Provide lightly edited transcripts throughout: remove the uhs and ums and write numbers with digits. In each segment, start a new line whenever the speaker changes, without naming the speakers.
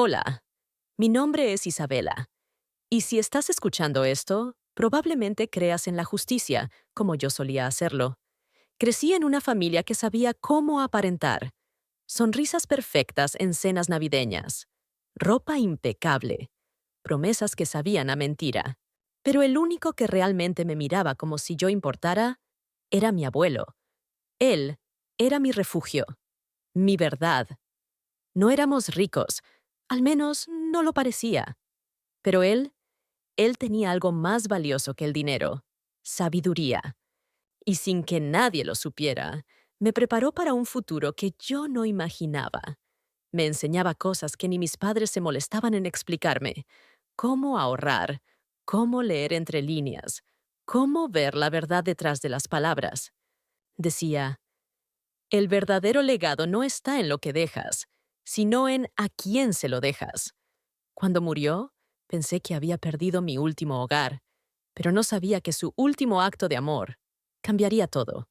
Hola, mi nombre es Isabela, y si estás escuchando esto, probablemente creas en la justicia, como yo solía hacerlo. Crecí en una familia que sabía cómo aparentar. Sonrisas perfectas en cenas navideñas. Ropa impecable. Promesas que sabían a mentira. Pero el único que realmente me miraba como si yo importara era mi abuelo. Él era mi refugio, mi verdad. No éramos ricos, al menos no lo parecía. Pero él tenía algo más valioso que el dinero: sabiduría. Y sin que nadie lo supiera, me preparó para un futuro que yo no imaginaba. Me enseñaba cosas que ni mis padres se molestaban en explicarme: cómo ahorrar, cómo leer entre líneas, cómo ver la verdad detrás de las palabras. Decía, el verdadero legado no está en lo que dejas, sino en a quién se lo dejas. Cuando murió, pensé que había perdido mi último hogar, pero no sabía que su último acto de amor cambiaría todo.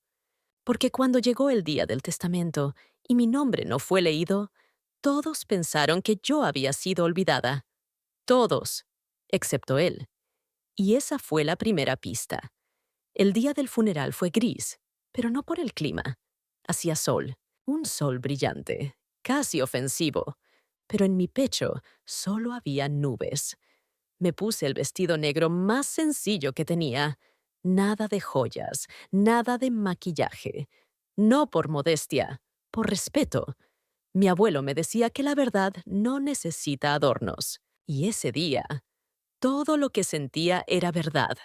Porque cuando llegó el día del testamento y mi nombre no fue leído, todos pensaron que yo había sido olvidada. Todos, excepto él. Y esa fue la primera pista. El día del funeral fue gris, pero no por el clima. Hacía sol, un sol brillante, casi ofensivo, pero en mi pecho solo había nubes. Me puse el vestido negro más sencillo que tenía. Nada de joyas, nada de maquillaje. No por modestia, por respeto. Mi abuelo me decía que la verdad no necesita adornos. Y ese día, todo lo que sentía era verdad.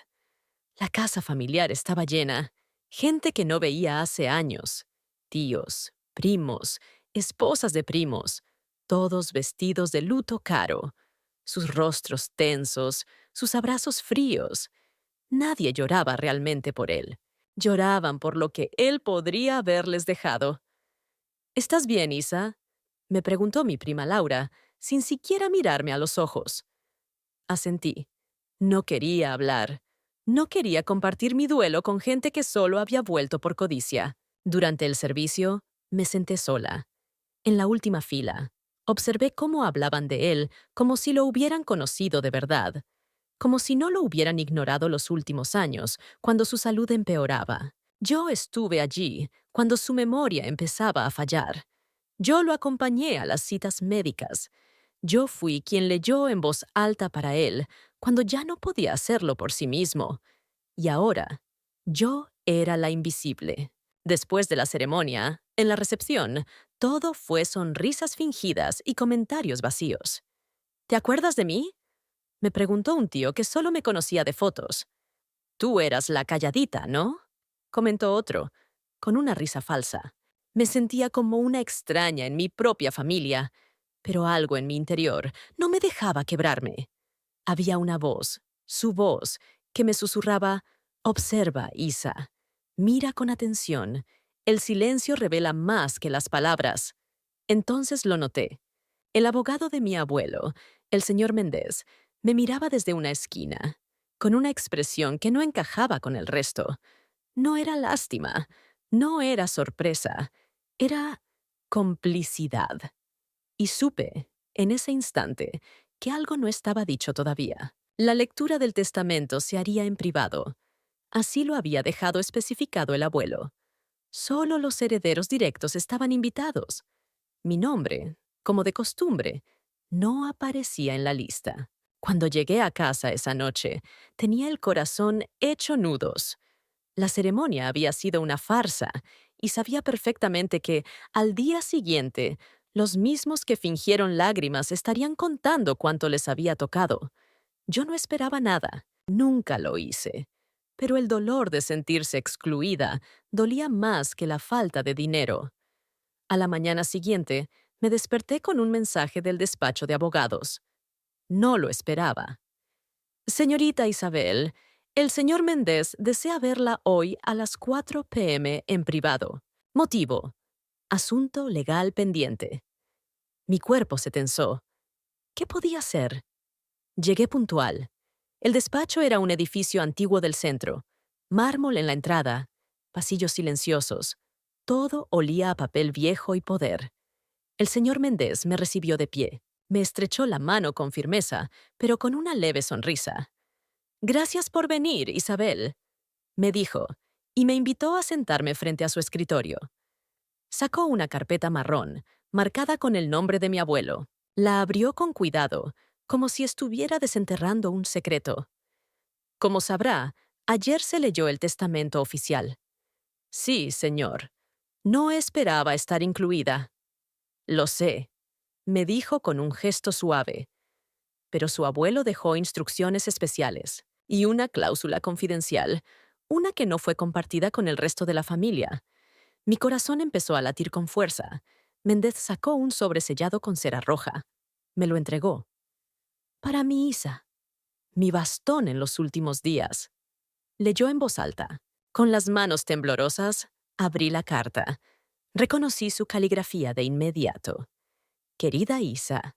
La casa familiar estaba llena. Gente que no veía hace años. Tíos, primos, esposas de primos, todos vestidos de luto caro. Sus rostros tensos, sus abrazos fríos. Nadie lloraba realmente por él. Lloraban por lo que él podría haberles dejado. ¿Estás bien, Isa?, me preguntó mi prima Laura, sin siquiera mirarme a los ojos. Asentí. No quería hablar. No quería compartir mi duelo con gente que solo había vuelto por codicia. Durante el servicio, me senté sola, en la última fila. Observé cómo hablaban de él como si lo hubieran conocido de verdad, como si no lo hubieran ignorado los últimos años, cuando su salud empeoraba. Yo estuve allí cuando su memoria empezaba a fallar. Yo lo acompañé a las citas médicas. Yo fui quien leyó en voz alta para él cuando ya no podía hacerlo por sí mismo. Y ahora, yo era la invisible. Después de la ceremonia, en la recepción, todo fue sonrisas fingidas y comentarios vacíos. ¿Te acuerdas de mí?, me preguntó un tío que solo me conocía de fotos. Tú eras la calladita, ¿no?, comentó otro, con una risa falsa. Me sentía como una extraña en mi propia familia, pero algo en mi interior no me dejaba quebrarme. Había una voz, su voz, que me susurraba: observa, Isa. Mira con atención. El silencio revela más que las palabras. Entonces lo noté. El abogado de mi abuelo, el señor Méndez, me miraba desde una esquina, con una expresión que no encajaba con el resto. No era lástima, no era sorpresa, era complicidad. Y supe, en ese instante, que algo no estaba dicho todavía. La lectura del testamento se haría en privado. Así lo había dejado especificado el abuelo. Solo los herederos directos estaban invitados. Mi nombre, como de costumbre, no aparecía en la lista. Cuando llegué a casa esa noche, tenía el corazón hecho nudos. La ceremonia había sido una farsa y sabía perfectamente que, al día siguiente, los mismos que fingieron lágrimas estarían contando cuánto les había tocado. Yo no esperaba nada, nunca lo hice. Pero el dolor de sentirse excluida dolía más que la falta de dinero. A la mañana siguiente, me desperté con un mensaje del despacho de abogados. No lo esperaba. Señorita Isabel, el señor Méndez desea verla hoy a las 4 p.m. en privado. Motivo: asunto legal pendiente. Mi cuerpo se tensó. ¿Qué podía hacer? Llegué puntual. El despacho era un edificio antiguo del centro. Mármol en la entrada, pasillos silenciosos. Todo olía a papel viejo y poder. El señor Méndez me recibió de pie. Me estrechó la mano con firmeza, pero con una leve sonrisa. «Gracias por venir, Isabel», me dijo, y me invitó a sentarme frente a su escritorio. Sacó una carpeta marrón, marcada con el nombre de mi abuelo. La abrió con cuidado, como si estuviera desenterrando un secreto. Como sabrá, ayer se leyó el testamento oficial. Sí, señor. No esperaba estar incluida. Lo sé, me dijo con un gesto suave. Pero su abuelo dejó instrucciones especiales y una cláusula confidencial, una que no fue compartida con el resto de la familia. Mi corazón empezó a latir con fuerza. Méndez sacó un sobresellado con cera roja. Me lo entregó. Para mi Isa. Mi bastón en los últimos días. Leyó en voz alta. Con las manos temblorosas, abrí la carta. Reconocí su caligrafía de inmediato. Querida Isa,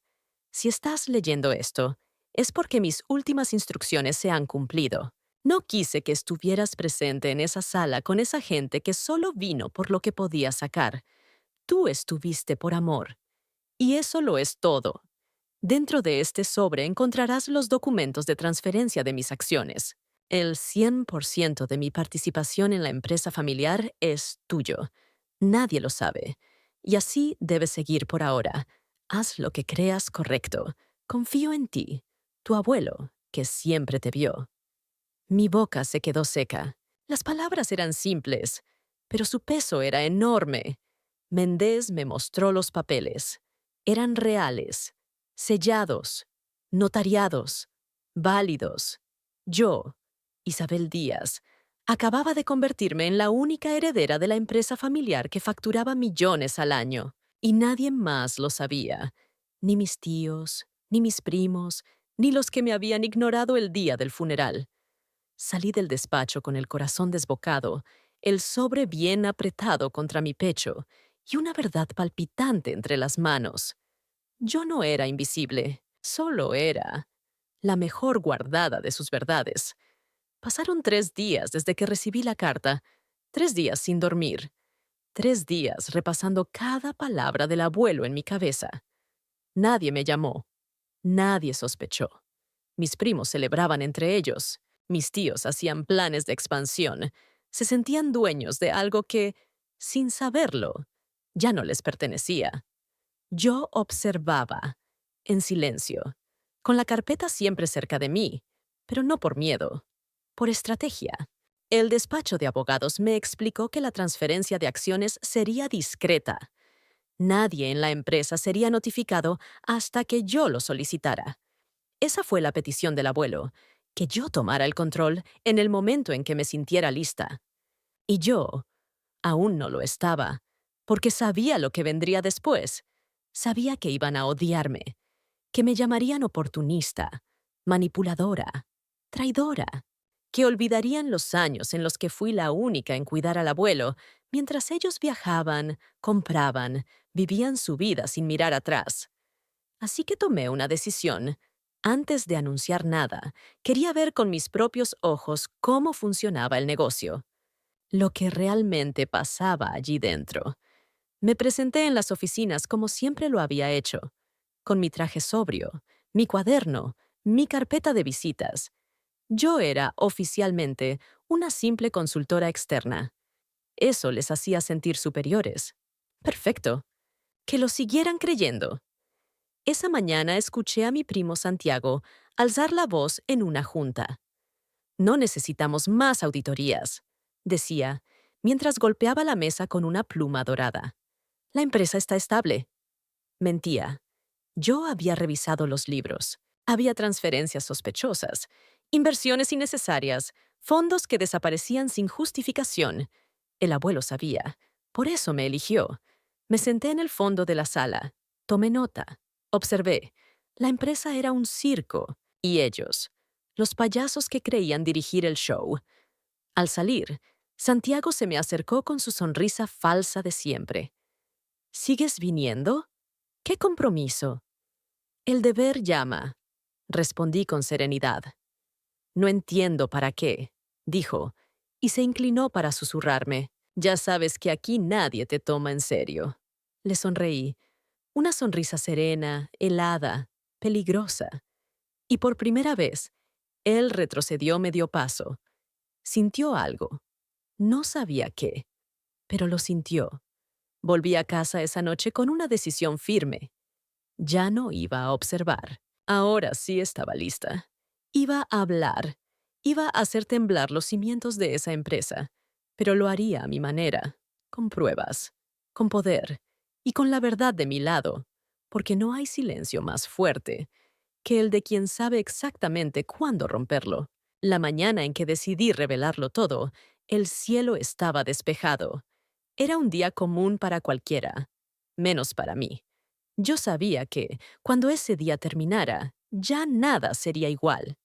si estás leyendo esto, es porque mis últimas instrucciones se han cumplido. No quise que estuvieras presente en esa sala con esa gente que solo vino por lo que podía sacar. Tú estuviste por amor. Y eso lo es todo. Dentro de este sobre encontrarás los documentos de transferencia de mis acciones. El 100% de mi participación en la empresa familiar es tuyo. Nadie lo sabe. Y así debes seguir por ahora. Haz lo que creas correcto. Confío en ti, tu abuelo, que siempre te vio. Mi boca se quedó seca. Las palabras eran simples, pero su peso era enorme. Méndez me mostró los papeles. Eran reales, sellados, notariados, válidos. Yo, Isabel Díaz, acababa de convertirme en la única heredera de la empresa familiar que facturaba millones al año. Y nadie más lo sabía. Ni mis tíos, ni mis primos, ni los que me habían ignorado el día del funeral. Salí del despacho con el corazón desbocado, el sobre bien apretado contra mi pecho y una verdad palpitante entre las manos. Yo no era invisible, solo era la mejor guardada de sus verdades. Pasaron 3 días desde que recibí la carta, 3 días sin dormir, 3 días repasando cada palabra del abuelo en mi cabeza. Nadie me llamó, nadie sospechó. Mis primos celebraban entre ellos. Mis tíos hacían planes de expansión. Se sentían dueños de algo que, sin saberlo, ya no les pertenecía. Yo observaba, en silencio, con la carpeta siempre cerca de mí, pero no por miedo, por estrategia. El despacho de abogados me explicó que la transferencia de acciones sería discreta. Nadie en la empresa sería notificado hasta que yo lo solicitara. Esa fue la petición del abuelo, que yo tomara el control en el momento en que me sintiera lista. Y yo aún no lo estaba, porque sabía lo que vendría después. Sabía que iban a odiarme, que me llamarían oportunista, manipuladora, traidora, que olvidarían los años en los que fui la única en cuidar al abuelo, mientras ellos viajaban, compraban, vivían su vida sin mirar atrás. Así que tomé una decisión. Antes de anunciar nada, quería ver con mis propios ojos cómo funcionaba el negocio, lo que realmente pasaba allí dentro. Me presenté en las oficinas como siempre lo había hecho, con mi traje sobrio, mi cuaderno, mi carpeta de visitas. Yo era, oficialmente, una simple consultora externa. Eso les hacía sentir superiores. Perfecto. Que lo siguieran creyendo. Esa mañana escuché a mi primo Santiago alzar la voz en una junta. No necesitamos más auditorías, decía, mientras golpeaba la mesa con una pluma dorada. La empresa está estable. Mentía. Yo había revisado los libros. Había transferencias sospechosas, inversiones innecesarias, fondos que desaparecían sin justificación. El abuelo sabía. Por eso me eligió. Me senté en el fondo de la sala. Tomé nota. Observé. La empresa era un circo, y ellos, los payasos que creían dirigir el show. Al salir, Santiago se me acercó con su sonrisa falsa de siempre. ¿Sigues viniendo? ¿Qué compromiso? El deber llama, respondí con serenidad. No entiendo para qué, dijo, y se inclinó para susurrarme. Ya sabes que aquí nadie te toma en serio. Le sonreí. Una sonrisa serena, helada, peligrosa. Y por primera vez, él retrocedió medio paso. Sintió algo. No sabía qué, pero lo sintió. Volví a casa esa noche con una decisión firme. Ya no iba a observar. Ahora sí estaba lista. Iba a hablar. Iba a hacer temblar los cimientos de esa empresa. Pero lo haría a mi manera, con pruebas, con poder y con la verdad de mi lado, porque no hay silencio más fuerte que el de quien sabe exactamente cuándo romperlo. La mañana en que decidí revelarlo todo, el cielo estaba despejado. Era un día común para cualquiera, menos para mí. Yo sabía que, cuando ese día terminara, ya nada sería igual.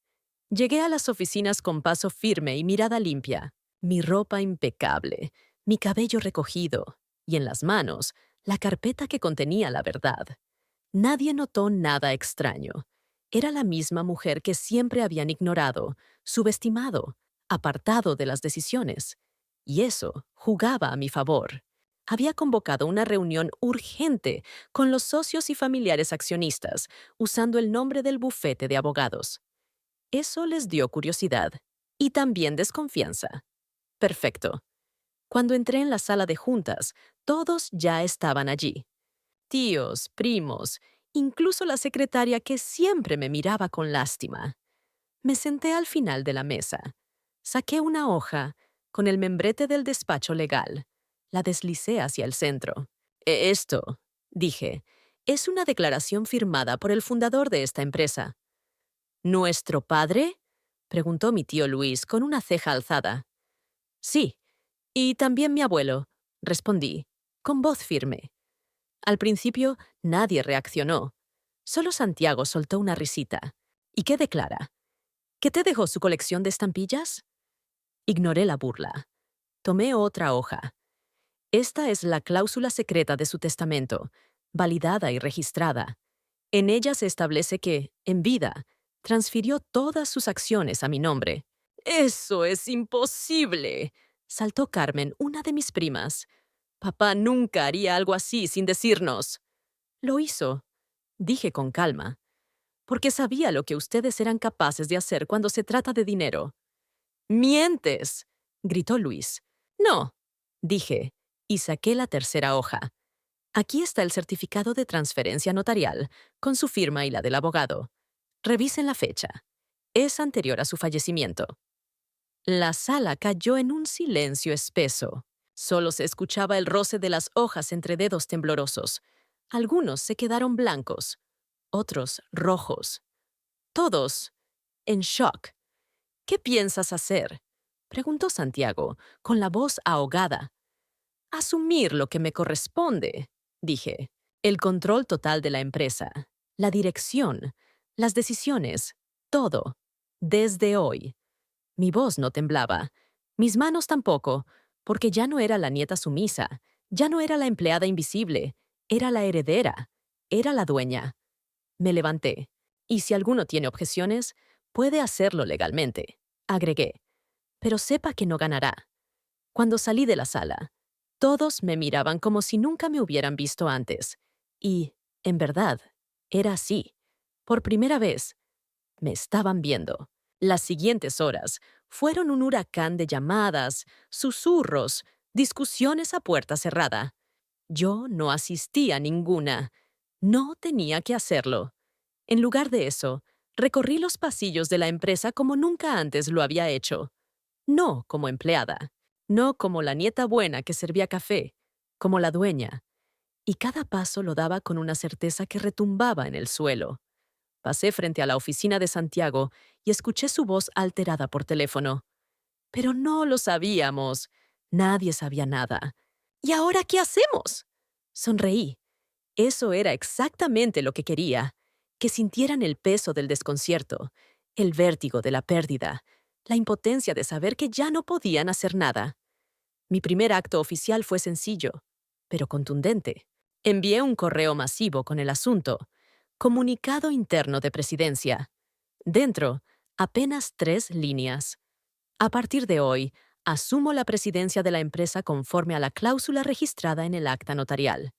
Llegué a las oficinas con paso firme y mirada limpia, mi ropa impecable, mi cabello recogido, y en las manos, la carpeta que contenía la verdad. Nadie notó nada extraño. Era la misma mujer que siempre habían ignorado, subestimado, apartado de las decisiones. Y eso jugaba a mi favor. Había convocado una reunión urgente con los socios y familiares accionistas, usando el nombre del bufete de abogados. Eso les dio curiosidad y también desconfianza. Perfecto. Cuando entré en la sala de juntas, todos ya estaban allí. Tíos, primos, incluso la secretaria que siempre me miraba con lástima. Me senté al final de la mesa. Saqué una hoja con el membrete del despacho legal. La deslicé hacia el centro. Esto, dije, es una declaración firmada por el fundador de esta empresa. ¿Nuestro padre? Preguntó mi tío Luis con una ceja alzada. Sí, y también mi abuelo, respondí, con voz firme. Al principio, nadie reaccionó. Solo Santiago soltó una risita. ¿Y qué declara? ¿Que te dejó su colección de estampillas? Ignoré la burla. Tomé otra hoja. Esta es la cláusula secreta de su testamento, validada y registrada. En ella se establece que, en vida, transfirió todas sus acciones a mi nombre. ¡Eso es imposible!, saltó Carmen, una de mis primas. Papá nunca haría algo así sin decirnos. Lo hizo, dije con calma, porque sabía lo que ustedes eran capaces de hacer cuando se trata de dinero. ¡Mientes!, gritó Luis. No, dije, y saqué la tercera hoja. Aquí está el certificado de transferencia notarial, con su firma y la del abogado. Revisen la fecha. Es anterior a su fallecimiento. La sala cayó en un silencio espeso. Solo se escuchaba el roce de las hojas entre dedos temblorosos. Algunos se quedaron blancos, otros rojos. Todos en shock. ¿Qué piensas hacer?, preguntó Santiago, con la voz ahogada. Asumir lo que me corresponde, dije. El control total de la empresa, la dirección, las decisiones, todo, desde hoy. Mi voz no temblaba, mis manos tampoco, porque ya no era la nieta sumisa, ya no era la empleada invisible, era la heredera, era la dueña. Me levanté, y si alguno tiene objeciones, puede hacerlo legalmente, agregué, pero sepa que no ganará. Cuando salí de la sala, todos me miraban como si nunca me hubieran visto antes, y, en verdad, era así. Por primera vez, me estaban viendo. Las siguientes horas fueron un huracán de llamadas, susurros, discusiones a puerta cerrada. Yo no asistí a ninguna. No tenía que hacerlo. En lugar de eso, recorrí los pasillos de la empresa como nunca antes lo había hecho. No como empleada, no como la nieta buena que servía café, como la dueña. Y cada paso lo daba con una certeza que retumbaba en el suelo. Pasé frente a la oficina de Santiago y escuché su voz alterada por teléfono. Pero no lo sabíamos. Nadie sabía nada. ¿Y ahora qué hacemos?, sonreí. Eso era exactamente lo que quería, que sintieran el peso del desconcierto, el vértigo de la pérdida, la impotencia de saber que ya no podían hacer nada. Mi primer acto oficial fue sencillo, pero contundente. Envié un correo masivo con el asunto, comunicado interno de presidencia. Dentro, apenas 3 líneas. A partir de hoy, asumo la presidencia de la empresa conforme a la cláusula registrada en el acta notarial.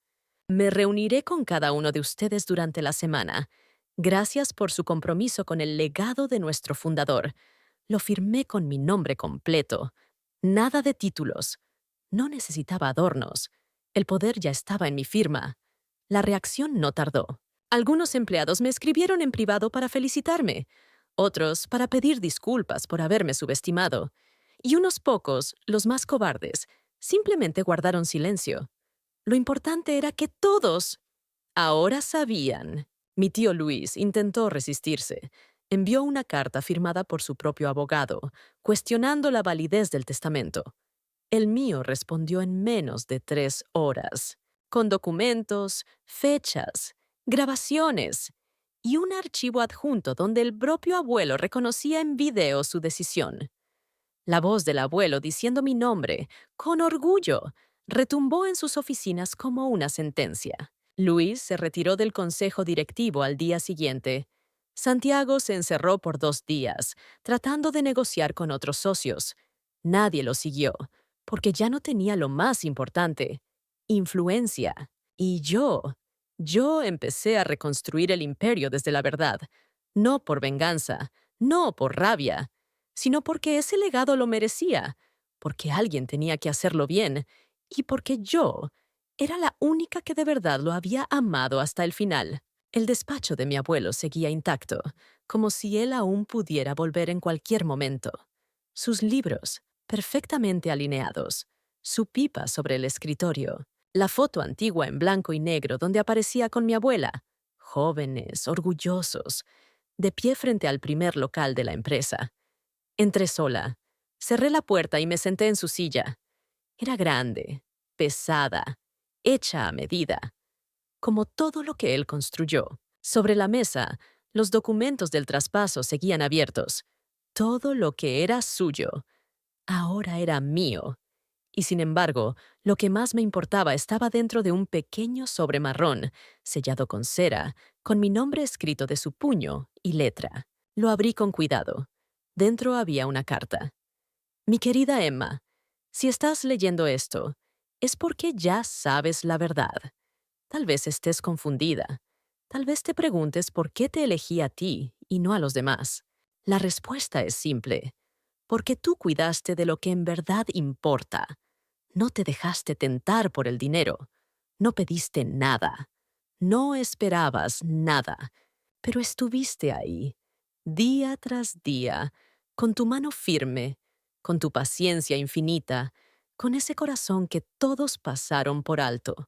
Me reuniré con cada uno de ustedes durante la semana. Gracias por su compromiso con el legado de nuestro fundador. Lo firmé con mi nombre completo. Nada de títulos. No necesitaba adornos. El poder ya estaba en mi firma. La reacción no tardó. Algunos empleados me escribieron en privado para felicitarme, otros para pedir disculpas por haberme subestimado, y unos pocos, los más cobardes, simplemente guardaron silencio. Lo importante era que todos ahora sabían. Mi tío Luis intentó resistirse. Envió una carta firmada por su propio abogado, cuestionando la validez del testamento. El mío respondió en menos de 3 horas, con documentos, fechas, grabaciones y un archivo adjunto donde el propio abuelo reconocía en video su decisión. La voz del abuelo diciendo mi nombre, con orgullo, retumbó en sus oficinas como una sentencia. Luis se retiró del consejo directivo al día siguiente. Santiago se encerró por 2 días, tratando de negociar con otros socios. Nadie lo siguió, porque ya no tenía lo más importante, influencia. Y yo empecé a reconstruir el imperio desde la verdad, no por venganza, no por rabia, sino porque ese legado lo merecía, porque alguien tenía que hacerlo bien y porque yo era la única que de verdad lo había amado hasta el final. El despacho de mi abuelo seguía intacto, como si él aún pudiera volver en cualquier momento. Sus libros, perfectamente alineados, su pipa sobre el escritorio, la foto antigua en blanco y negro donde aparecía con mi abuela, jóvenes, orgullosos, de pie frente al primer local de la empresa. Entré sola, cerré la puerta y me senté en su silla. Era grande, pesada, hecha a medida, como todo lo que él construyó. Sobre la mesa, los documentos del traspaso seguían abiertos. Todo lo que era suyo, ahora era mío. Y sin embargo, lo que más me importaba estaba dentro de un pequeño sobre marrón, sellado con cera, con mi nombre escrito de su puño y letra. Lo abrí con cuidado. Dentro había una carta. Mi querida Emma, si estás leyendo esto, es porque ya sabes la verdad. Tal vez estés confundida. Tal vez te preguntes por qué te elegí a ti y no a los demás. La respuesta es simple. Porque tú cuidaste de lo que en verdad importa. No te dejaste tentar por el dinero. No pediste nada. No esperabas nada. Pero estuviste ahí, día tras día, con tu mano firme, con tu paciencia infinita, con ese corazón que todos pasaron por alto.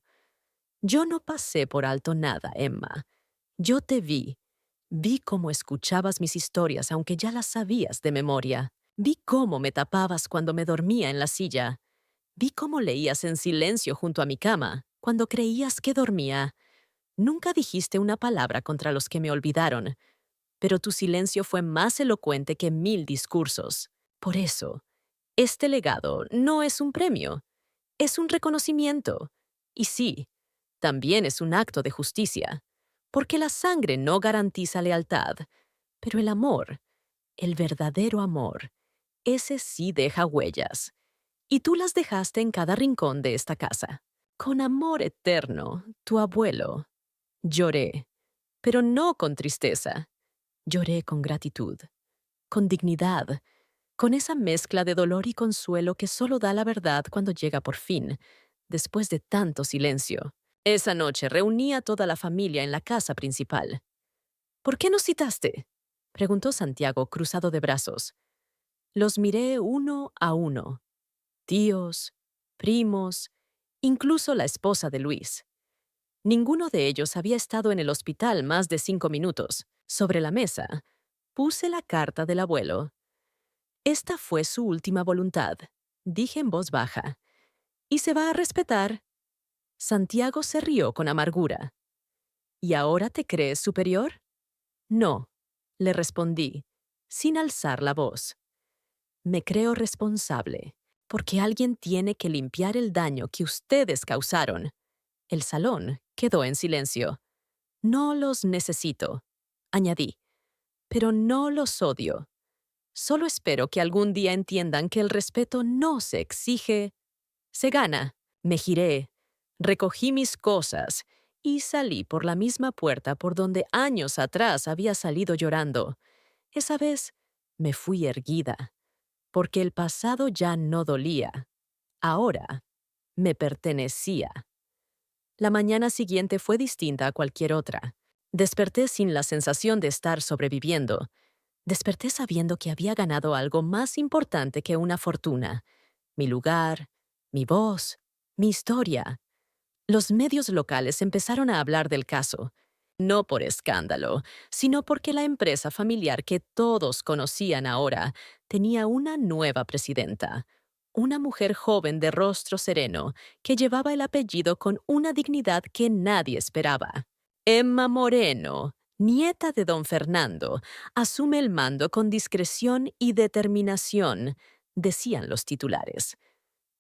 Yo no pasé por alto nada, Emma. Yo te vi. Vi cómo escuchabas mis historias aunque ya las sabías de memoria. Vi cómo me tapabas cuando me dormía en la silla. Vi cómo leías en silencio junto a mi cama, cuando creías que dormía. Nunca dijiste una palabra contra los que me olvidaron, pero tu silencio fue más elocuente que 1000 discursos. Por eso, este legado no es un premio, es un reconocimiento. Y sí, también es un acto de justicia, porque la sangre no garantiza lealtad, pero el amor, el verdadero amor, ese sí deja huellas. Y tú las dejaste en cada rincón de esta casa. Con amor eterno, tu abuelo. Lloré, pero no con tristeza. Lloré con gratitud, con dignidad, con esa mezcla de dolor y consuelo que solo da la verdad cuando llega por fin, después de tanto silencio. Esa noche reuní a toda la familia en la casa principal. ¿Por qué nos citaste?, preguntó Santiago, cruzado de brazos. Los miré uno a uno. Tíos, primos, incluso la esposa de Luis. Ninguno de ellos había estado en el hospital más de 5 minutos. Sobre la mesa, puse la carta del abuelo. Esta fue su última voluntad, dije en voz baja. Y se va a respetar. Santiago se rió con amargura. ¿Y ahora te crees superior? No, le respondí, sin alzar la voz. Me creo responsable, porque alguien tiene que limpiar el daño que ustedes causaron. El salón quedó en silencio. No los necesito, añadí, pero no los odio. Solo espero que algún día entiendan que el respeto no se exige, se gana. Me giré, recogí mis cosas y salí por la misma puerta por donde años atrás había salido llorando. Esa vez me fui erguida, porque el pasado ya no dolía. Ahora me pertenecía. La mañana siguiente fue distinta a cualquier otra. Desperté sin la sensación de estar sobreviviendo. Desperté sabiendo que había ganado algo más importante que una fortuna: mi lugar, mi voz, mi historia. Los medios locales empezaron a hablar del caso, no por escándalo, sino porque la empresa familiar que todos conocían ahora tenía una nueva presidenta, una mujer joven de rostro sereno que llevaba el apellido con una dignidad que nadie esperaba. Emma Moreno, nieta de don Fernando, asume el mando con discreción y determinación, decían los titulares.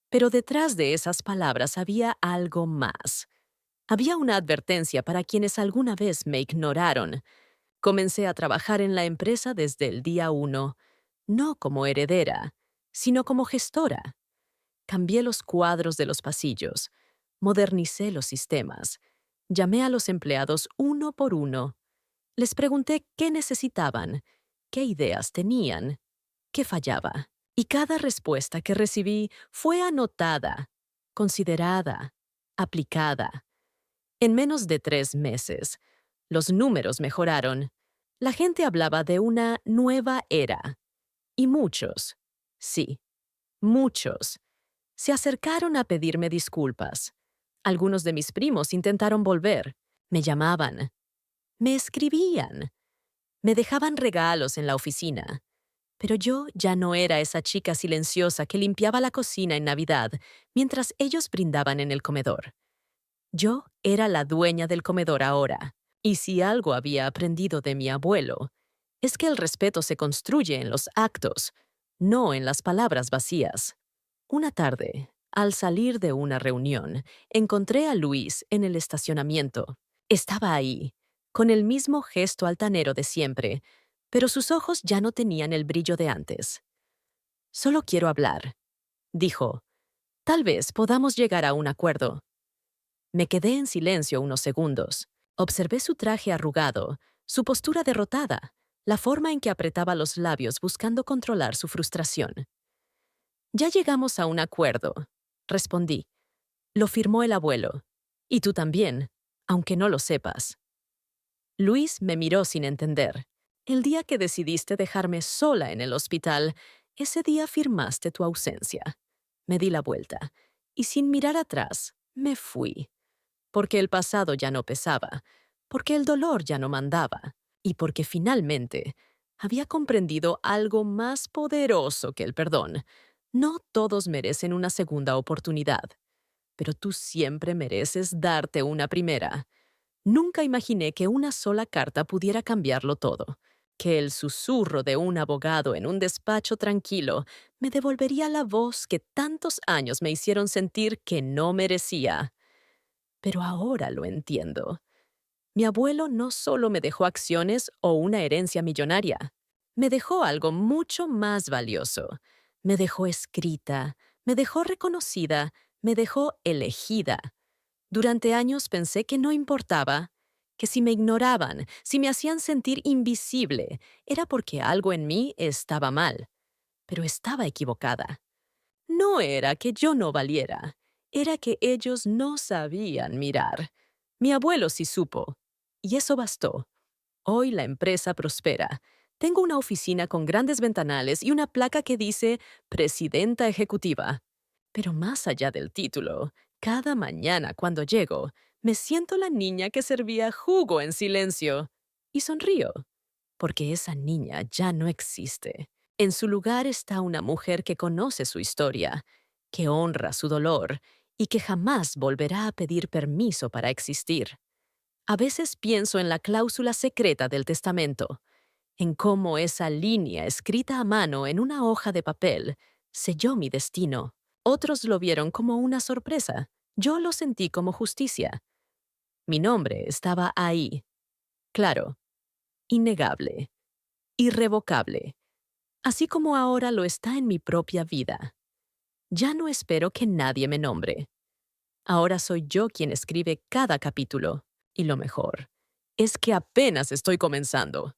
Pero detrás de esas palabras había algo más. Había una advertencia para quienes alguna vez me ignoraron. Comencé a trabajar en la empresa desde el día 1, no como heredera, sino como gestora. Cambié los cuadros de los pasillos, modernicé los sistemas, llamé a los empleados uno por uno. Les pregunté qué necesitaban, qué ideas tenían, qué fallaba. Y cada respuesta que recibí fue anotada, considerada, aplicada. En menos de 3 meses, los números mejoraron. La gente hablaba de una nueva era. Y muchos, sí, muchos, se acercaron a pedirme disculpas. Algunos de mis primos intentaron volver. Me llamaban. Me escribían. Me dejaban regalos en la oficina. Pero yo ya no era esa chica silenciosa que limpiaba la cocina en Navidad mientras ellos brindaban en el comedor. Yo era la dueña del comedor ahora, y si algo había aprendido de mi abuelo, es que el respeto se construye en los actos, no en las palabras vacías. Una tarde, al salir de una reunión, encontré a Luis en el estacionamiento. Estaba ahí, con el mismo gesto altanero de siempre, pero sus ojos ya no tenían el brillo de antes. «Solo quiero hablar», dijo. «Tal vez podamos llegar a un acuerdo». Me quedé en silencio unos segundos. Observé su traje arrugado, su postura derrotada, la forma en que apretaba los labios buscando controlar su frustración. «Ya llegamos a un acuerdo», respondí. «Lo firmó el abuelo. Y tú también, aunque no lo sepas». Luis me miró sin entender. «El día que decidiste dejarme sola en el hospital, ese día firmaste tu ausencia». Me di la vuelta, y sin mirar atrás, me fui. Porque el pasado ya no pesaba, porque el dolor ya no mandaba, y porque finalmente había comprendido algo más poderoso que el perdón. No todos merecen una segunda oportunidad, pero tú siempre mereces darte una primera. Nunca imaginé que una sola carta pudiera cambiarlo todo, que el susurro de un abogado en un despacho tranquilo me devolvería la voz que tantos años me hicieron sentir que no merecía. Pero ahora lo entiendo. Mi abuelo no solo me dejó acciones o una herencia millonaria, me dejó algo mucho más valioso. Me dejó escrita, me dejó reconocida, me dejó elegida. Durante años pensé que no importaba, que si me ignoraban, si me hacían sentir invisible, era porque algo en mí estaba mal. Pero estaba equivocada. No era que yo no valiera, era que ellos no sabían mirar. Mi abuelo sí supo, y eso bastó. Hoy la empresa prospera. Tengo una oficina con grandes ventanales y una placa que dice Presidenta Ejecutiva. Pero más allá del título, cada mañana cuando llego, me siento la niña que servía jugo en silencio. Y sonrío, porque esa niña ya no existe. En su lugar está una mujer que conoce su historia, que honra su dolor y que jamás volverá a pedir permiso para existir. A veces pienso en la cláusula secreta del testamento, en cómo esa línea escrita a mano en una hoja de papel selló mi destino. Otros lo vieron como una sorpresa. Yo lo sentí como justicia. Mi nombre estaba ahí. Claro, innegable, irrevocable, así como ahora lo está en mi propia vida. Ya no espero que nadie me nombre. Ahora soy yo quien escribe cada capítulo. Y lo mejor es que apenas estoy comenzando.